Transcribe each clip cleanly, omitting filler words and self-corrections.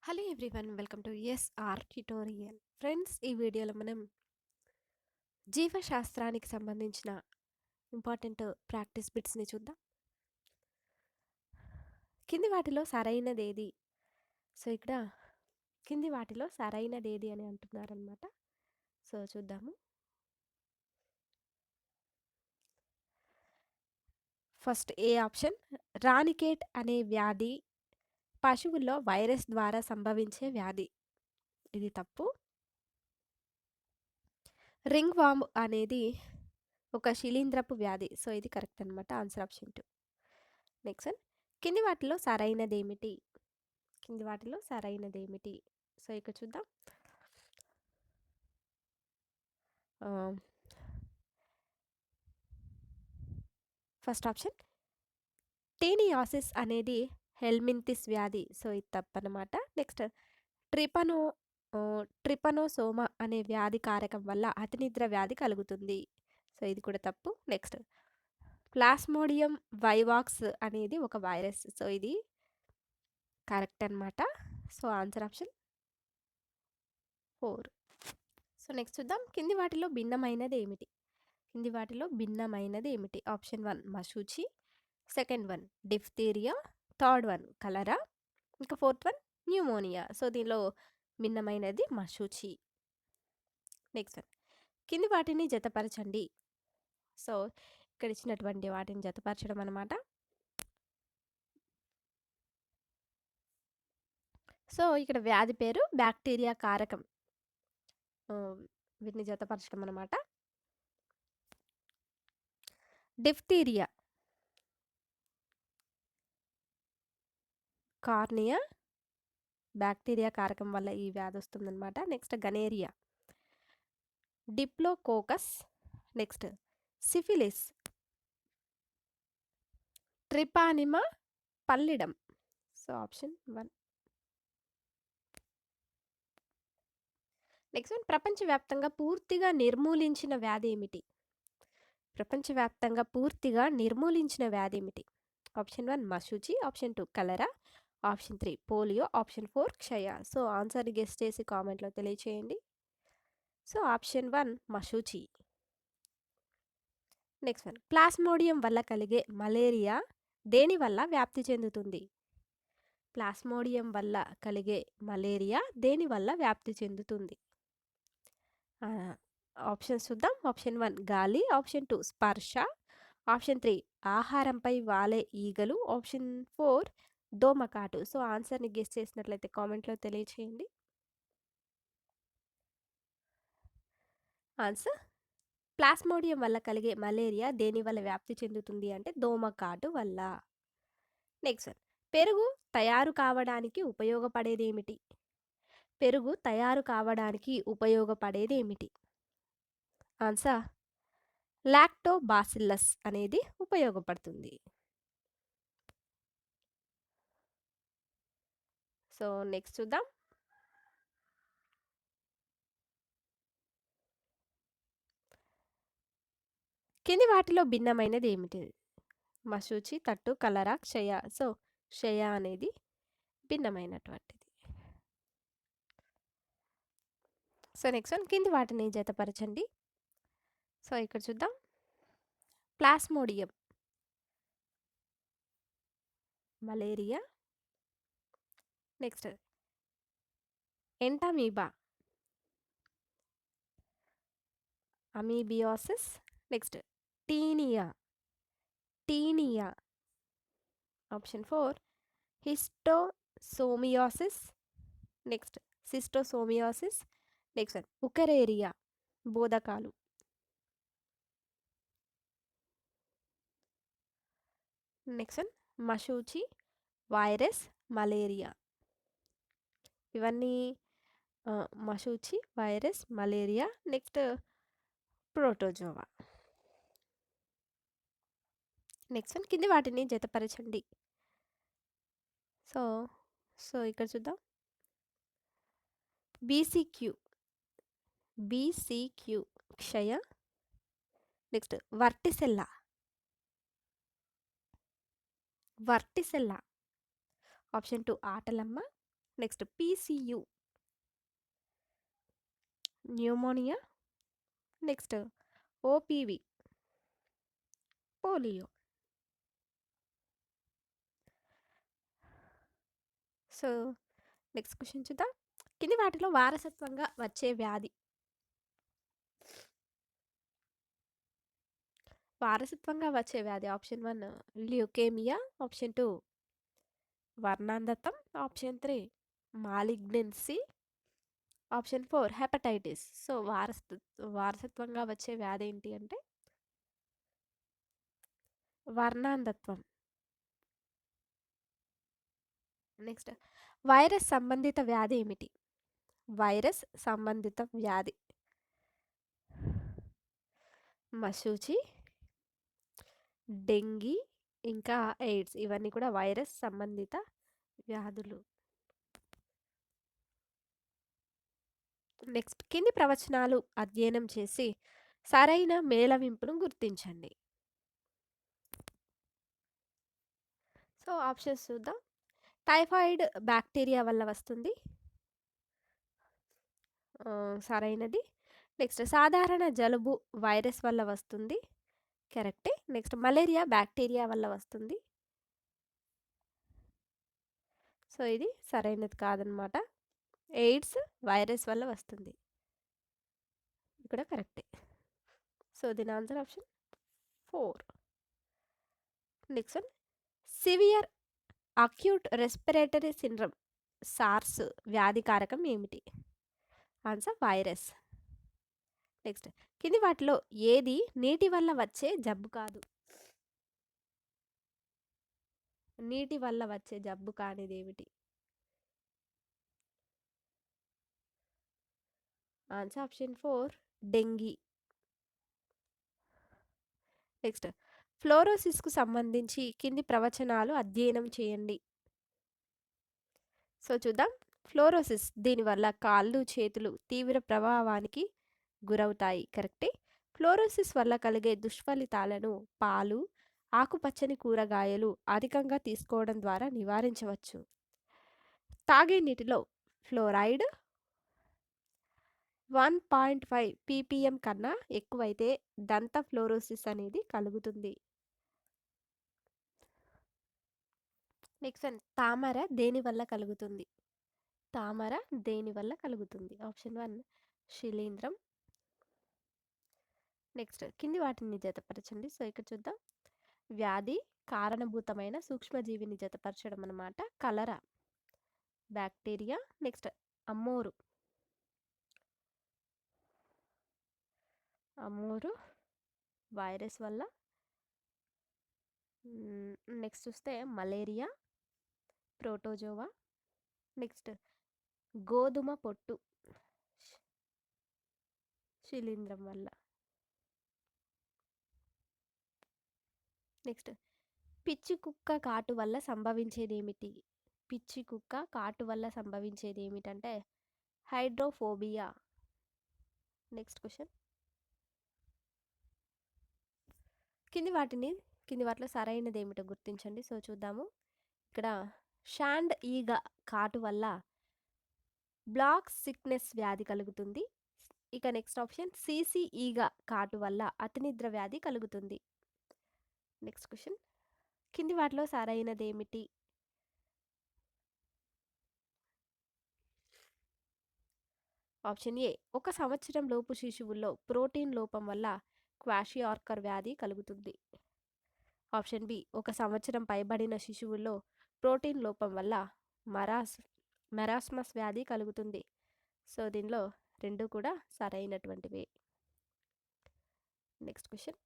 Hello everyone welcome to SR tutorial. Friends, ఈ వీడియోలో మనం జీవశాస్త్రానికి సంబంధించిన ఇంపార్టెంట్ ప్రాక్టీస్ బిట్స్ని చూద్దాం. కింది వాటిలో సరైనదేది? సో ఇక్కడ కింది వాటిలో సరైనదేది అని అంటున్నారనమాట. సో చూద్దాము. ఫస్ట్ ఏ ఆప్షన్, రానికేట్ అనే వ్యాధి పశువుల్లో వైరస్ ద్వారా సంభవించే వ్యాధి. ఇది తప్పు. రింగ్ వామ్ అనేది ఒక శిలీంధ్రపు వ్యాధి. సో ఇది కరెక్ట్ అనమాట. Answer option 2. నెక్స్ట్ వన్, కింది వాటిలో సరైనదేమిటి? కింది వాటిలో సరైనదేమిటి? సో ఇక్కడ చూద్దాం. ఫస్ట్ ఆప్షన్, టేనియాసిస్ అనేది హెల్మింతిస్ వ్యాధి. సో ఇది తప్పనమాట. నెక్స్ట్, ట్రిపనో ట్రిపనోసోమా అనే వ్యాధి కారకం వల్ల అతినిద్ర వ్యాధి కలుగుతుంది. సో ఇది కూడా తప్పు. నెక్స్ట్, ప్లాస్మోడియం వైవాక్స్ అనేది ఒక వైరస్. సో ఇది కరెక్ట్ అనమాట. So answer option 4. So next చూద్దాం. కింది వాటిలో భిన్నమైనది ఏమిటి? కింది వాటిలో భిన్నమైనది ఏమిటి? ఆప్షన్ 1 మశూచి, second one diphtheria, third one cholera, ఇంకా ఫోర్త్ వన్ న్యూమోనియా. సో దీనిలో భిన్నమైనది మశూచి. నెక్స్ట్ వన్, కింది వాటిని జతపరచండి. సో ఇక్కడ ఇచ్చినటువంటి వాటిని జతపరచడం అనమాట. సో ఇక్కడ వ్యాధి పేరు బ్యాక్టీరియా కారకం. వీటిని జతపరచడం అనమాట. డిఫ్తీరియా కార్నియా బ్యాక్టీరియా కారకం వల్ల ఈ వ్యాధి వస్తుందన్నమాట. Next gonorrhoea, diplococcus, next syphilis, treponema pallidum. So option 1. Next one, ప్రపంచవ్యాప్తంగా పూర్తిగా నిర్మూలించిన వ్యాధి ఏమిటి? ప్రపంచవ్యాప్తంగా పూర్తిగా నిర్మూలించిన వ్యాధి ఏమిటి? ఆప్షన్ 1 మశూచి, ఆప్షన్ 2 కలరా, ఆప్షన్ 3 పోలియో, ఆప్షన్ 4 క్షయ. సో ఆన్సర్ని గెస్ చేసి కామెంట్లో తెలియచేయండి. సో ఆప్షన్ 1 మశూచి. నెక్స్ట్ వన్, ప్లాస్మోడియం వల్ల కలిగే మలేరియా దేని వల్ల వ్యాప్తి చెందుతుంది? ప్లాస్మోడియం వల్ల కలిగే మలేరియా దేని వల్ల వ్యాప్తి చెందుతుంది? ఆప్షన్స్ చూద్దాం. ఆప్షన్ 1 గాలి, ఆప్షన్ 2 స్పర్శ, ఆప్షన్ 3 ఆహారంపై వాలే ఈగలు, ఆప్షన్ 4 దోమకాటు. సో ఆన్సర్ని గెస్ చేసినట్లయితే కామెంట్లో తెలియచేయండి. ఆన్సర్, ప్లాస్మోడియం వల్ల కలిగే మలేరియా దేని వల్ల వ్యాప్తి చెందుతుంది అంటే దోమకాటు వల్ల. నెక్స్ట్ వన్, పెరుగు తయారు కావడానికి ఉపయోగపడేది ఏమిటి? పెరుగు తయారు కావడానికి ఉపయోగపడేది ఏమిటి? ఆన్సర్, లాక్టోబాసిల్లస్ అనేది ఉపయోగపడుతుంది. సో నెక్స్ట్ చూద్దాం. కింది వాటిలో భిన్నమైనది ఏమిటి? మశూచి, తట్టు, కలరా, క్షయ. సో క్షయ అనేది భిన్నమైనటువంటిది. సో నెక్స్ట్ వన్, కింది వాటిని జతపరచండి. సో ఇక్కడ చూద్దాం. Plasmodium malaria, next entamoeba amoebiasis, next taenia taenia, option 4 schistosomiasis, next schistosomiasis, next wuchereria బోధకాలు. నెక్స్ట్ మశూచి, వైరస్, మలేరియా. ఇవన్నీ మశూచి, virus, malaria, next protozoa. Next one, కింది వాటిని జతపరచండి. సో సో ఇక్కడ చూద్దాం. బీసీక్యూ బీసీక్యూ క్షయ, నెక్స్ట్ వర్టిసెల్లా వర్టిసెల్లా, ఆప్షన్ 2 ఆటలమ్మ, next PCV pneumonia. Next OPV polio. So next question చూద్దాం. కింది వాటిలో వారసత్వంగా వచ్చే వ్యాధి. వారసత్వంగా వచ్చే వ్యాధి ఆప్షన్ 1 ల్యూకేమియా, ఆప్షన్ 2 వర్ణాంధత్వం, option 3 malignancy, option 4 hepatitis. So వారసత్వంగా వచ్చే వ్యాధి ఏంటి అంటే వర్ణాంధత్వం. నెక్స్ట్ వైరస్ సంబంధిత వ్యాధి ఏమిటి? వైరస్ సంబంధిత వ్యాధి మశూచి, డెంగీ, ఇంకా ఎయిడ్స్. ఇవన్నీ కూడా వైరస్ సంబంధిత వ్యాధులు. నెక్స్ట్ కింది ప్రవచనాలు అధ్యయనం చేసి సరైన మేళవింపును గుర్తించండి. సో ఆప్షన్స్ చూద్దాం. టైఫాయిడ్ బ్యాక్టీరియా వల్ల వస్తుంది, సరైనది. నెక్స్ట్ సాధారణ జలుబు వైరస్ వల్ల వస్తుంది, కరెక్టే. నెక్స్ట్ మలేరియా బ్యాక్టీరియా వల్ల వస్తుంది, సో ఇది సరైనది కాదనమాట. ఎయిడ్స్ వైరస్ వల్ల వస్తుంది, ఇక్కడ కరెక్టే. సో దీని answer option 4. Next one severe acute respiratory syndrome SARS వ్యాధి కారకం ఏమిటి? Answer virus. నెక్స్ట్ కింది వాటిలో ఏది నీటి వల్ల వచ్చే జబ్బు కాదు? నీటి వల్ల వచ్చే జబ్బు కానిది ఏమిటి? Answer option 4 dengue. నెక్స్ట్ ఫ్లోరోసిస్కు సంబంధించి కింది ప్రవచనాలు అధ్యయనం చేయండి. సో చూద్దాం. ఫ్లోరోసిస్ దీనివల్ల కాళ్ళు చేతులు తీవ్ర ప్రభావానికి గురవుతాయి, కరెక్టే. ఫ్లోరోసిస్ వల్ల కలిగే దుష్ఫలితాలను పాలు, ఆకుపచ్చని కూరగాయలు అధికంగా తీసుకోవడం ద్వారా నివారించవచ్చు. తాగే నీటిలో ఫ్లోరైడ్ 1.5 ppm కన్నా ఎక్కువైతే దంత ఫ్లోరోసిస్ అనేది కలుగుతుంది. నెక్స్ట్ వన్ తామర దేని వల్ల కలుగుతుంది? తామర దేని వల్ల కలుగుతుంది? ఆప్షన్ 1 శిలీంధ్రం. నెక్స్ట్ కింది వాటిని జతపరచండి. సో ఇక్కడ చూద్దాం. వ్యాధి కారణభూతమైన సూక్ష్మజీవిని జతపరచడం అన్నమాట. కలరా బ్యాక్టీరియా. నెక్స్ట్ అమ్మోరు వైరస్ వల్ల. నెక్స్ట్ చూస్తే మలేరియా ప్రోటోజోవా. నెక్స్ట్ గోధుమ పొట్టు శిలీంధ్రం వల్ల. నెక్స్ట్ పిచ్చి కుక్క కాటు వల్ల సంభవించేది ఏమిటి? పిచ్చి కుక్క కాటు వల్ల సంభవించేది ఏమిటంటే హైడ్రోఫోబియా. నెక్స్ట్ క్వశ్చన్ కింది వాటిలో సరైనది ఏమిటో గుర్తించండి. సో చూద్దాము. ఇక్కడ షాండ్ ఈగ కాటు వల్ల బ్లాక్ సిక్నెస్ వ్యాధి కలుగుతుంది. ఇక నెక్స్ట్ ఆప్షన్ సీసీ ఈగ కాటు వల్ల అతినిద్ర వ్యాధి కలుగుతుంది. నెక్స్ట్ క్వశ్చన్ కింది వాటిలో సరైనది ఏమిటి? ఆప్షన్ ఏ 1 సంవత్సరం లోపు శిశువుల్లో ప్రోటీన్ లోపం వల్ల క్వాషియార్కర్ వ్యాధి కలుగుతుంది. ఆప్షన్ బి 1 సంవత్సరం పైబడిన శిశువుల్లో ప్రోటీన్ లోపం వల్ల మెరాస్మస్ వ్యాధి కలుగుతుంది. సో దీనిలో రెండు కూడా సరైనటువంటివి. నెక్స్ట్ క్వశ్చన్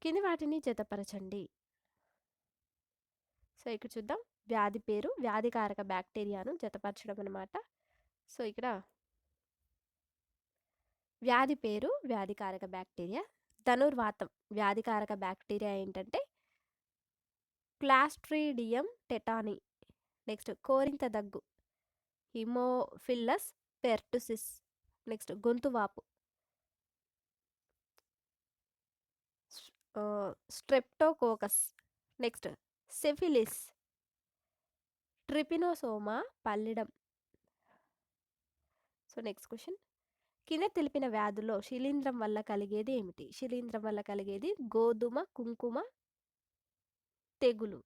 కింది వాటిని జతపరచండి. సో ఇక్కడ చూద్దాం. వ్యాధి పేరు వ్యాధికారక బ్యాక్టీరియాను జతపరచడం అనమాట. సో ఇక్కడ వ్యాధి పేరు వ్యాధికారక బ్యాక్టీరియా. ధనుర్వాతం వ్యాధికారక బ్యాక్టీరియా ఏంటంటే క్లాస్ట్రీడియం టెటానీ. నెక్స్ట్ కోరింత దగ్గు హిమోఫిల్లస్ పెర్టుసిస్. నెక్స్ట్ గొంతువాపు streptococcus. Next syphilis trypanosoma pallidum. So, next question. కింద తెలిపిన వ్యాధుల్లో శిలీంధ్రం వల్ల కలిగేది ఏమిటి? శిలీంధ్రం వల్ల కలిగేది గోధుమ కుంకుమ తెగులు.